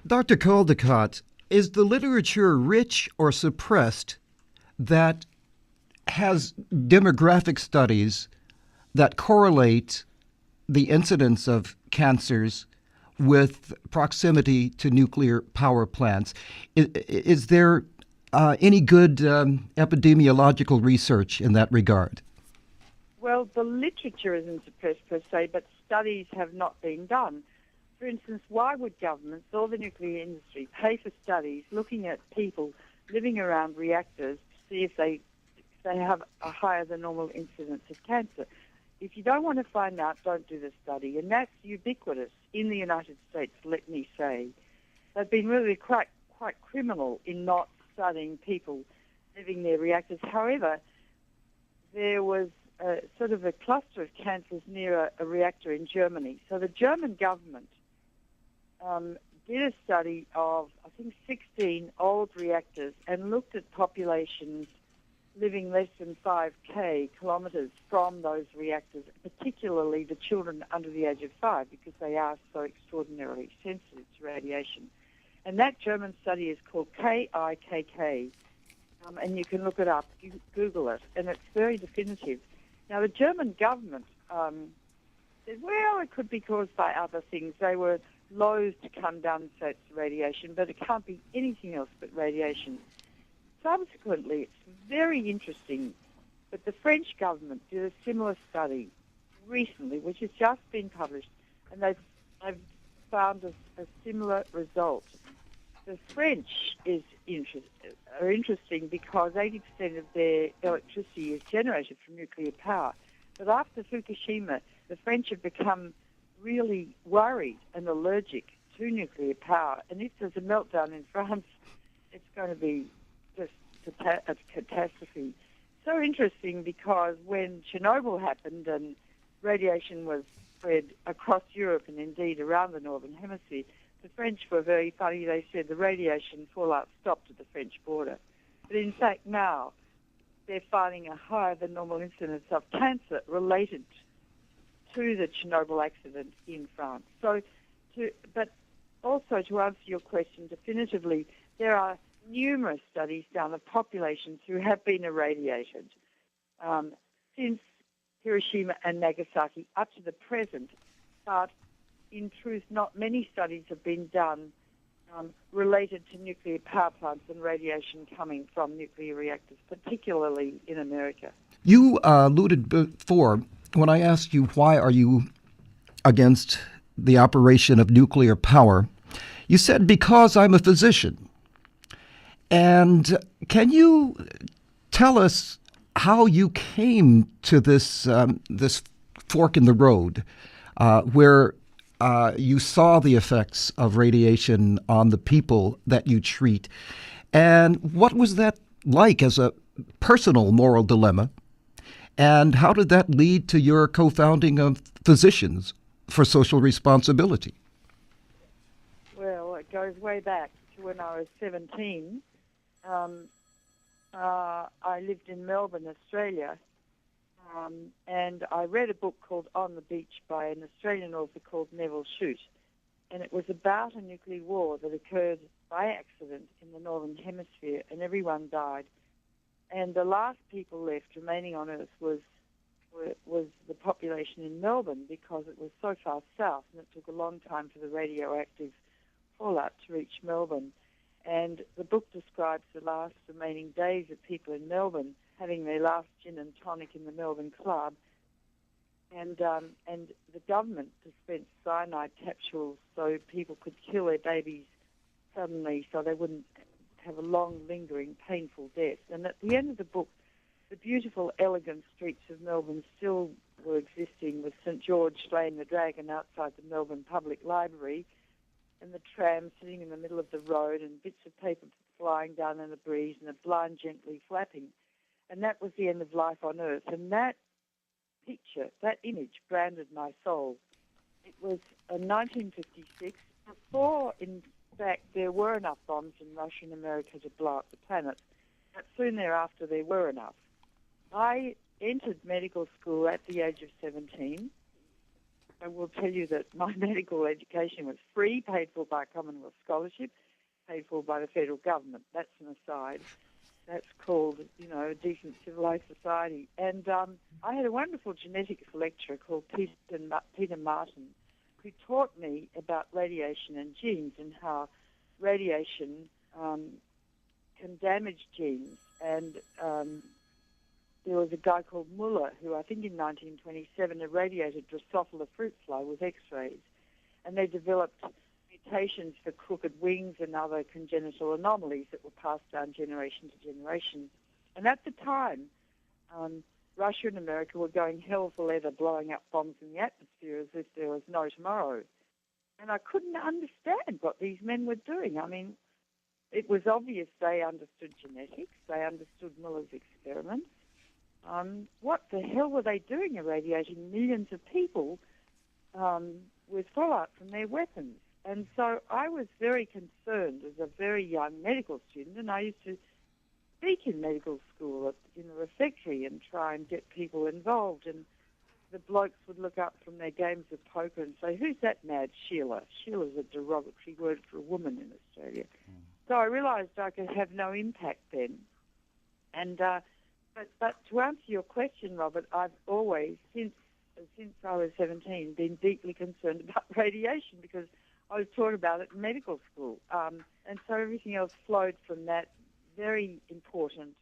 Dr. Caldicott, is the literature rich or suppressed that has demographic studies that correlate the incidence of cancers with proximity to nuclear power plants? Is there any good epidemiological research in that regard? Well, the literature isn't suppressed per se, but studies have not been done. For instance, why would governments or the nuclear industry pay for studies looking at people living around reactors to see if they have a higher than normal incidence of cancer? If you don't want to find out, don't do the study. And that's ubiquitous in the United States, let me say. They've been really quite criminal in not studying people living near reactors. However, there was sort of a cluster of cancers near a reactor in Germany. So the German government did a study of, I think, 16 old reactors and looked at populations living less than 5k kilometres from those reactors, particularly the children under the age of 5, because they are so extraordinarily sensitive to radiation. And that German study is called KIKK, and you can look it up, you Google it, and it's very definitive. Now, the German government said, well, it could be caused by other things. They were loath to come down and say it's radiation, but it can't be anything else but radiation. Subsequently, it's very interesting, but the French government did a similar study recently, which has just been published, and they've found a similar result. The French are interesting because 80% of their electricity is generated from nuclear power. But after Fukushima, the French have become really worried and allergic to nuclear power. And if there's a meltdown in France, it's going to be just a catastrophe. So interesting because when Chernobyl happened and radiation was spread across Europe and indeed around the Northern Hemisphere, the French were very funny. They said the radiation fallout stopped at the French border. But in fact now they're finding a higher than normal incidence of cancer related to the Chernobyl accident in France. But also to answer your question definitively, there are numerous studies done of populations who have been irradiated since Hiroshima and Nagasaki up to the present, but in truth, not many studies have been done related to nuclear power plants and radiation coming from nuclear reactors, particularly in America. You alluded before when I asked you why are you against the operation of nuclear power. You said because I'm a physician. And can you tell us how you came to this fork in the road where you saw the effects of radiation on the people that you treat? And what was that like as a personal moral dilemma? And how did that lead to your co-founding of Physicians for Social Responsibility? Well, it goes way back to when I was 17. I lived in Melbourne, Australia, and I read a book called On the Beach by an Australian author called Neville Shute, and it was about a nuclear war that occurred by accident in the Northern Hemisphere, and everyone died. And the last people left remaining on Earth was the population in Melbourne because it was so far south, and it took a long time for the radioactive fallout to reach Melbourne. And the book describes the last remaining days of people in Melbourne having their last gin and tonic in the Melbourne Club. And the government dispensed cyanide capsules so people could kill their babies suddenly so they wouldn't have a long, lingering, painful death. And at the end of the book, the beautiful, elegant streets of Melbourne still were existing, with St George slaying the dragon outside the Melbourne Public Library, and the tram sitting in the middle of the road, and bits of paper flying down in the breeze, and a blind gently flapping. And that was the end of life on Earth. And that picture, that image, branded my soul. It was 1956, before, in fact, there were enough bombs in Russia and America to blow up the planet. But soon thereafter, there were enough. I entered medical school at the age of 17, I will tell you that my medical education was free, paid for by a Commonwealth scholarship, paid for by the federal government. That's an aside. That's called, a decent civilised society. And I had a wonderful genetics lecturer called Peter Martin, who taught me about radiation and genes and how radiation can damage genes. And there was a guy called Muller who I think in 1927 irradiated Drosophila fruit fly with X-rays, and they developed mutations for crooked wings and other congenital anomalies that were passed down generation to generation. And at the time, Russia and America were going hell for leather, blowing up bombs in the atmosphere as if there was no tomorrow. And I couldn't understand what these men were doing. I mean, it was obvious they understood genetics, they understood Muller's experiments. What the hell were they doing, irradiating millions of people with fallout from their weapons? And so I was very concerned as a very young medical student, and I used to speak in medical school in the refectory and try and get people involved. And the blokes would look up from their games of poker and say, "Who's that mad Sheila?" Sheila's a derogatory word for a woman in Australia. So I realised I could have no impact then. And but to answer your question, Robert, I've always, since I was 17, been deeply concerned about radiation because I was taught about it in medical school. And so everything else flowed from that very important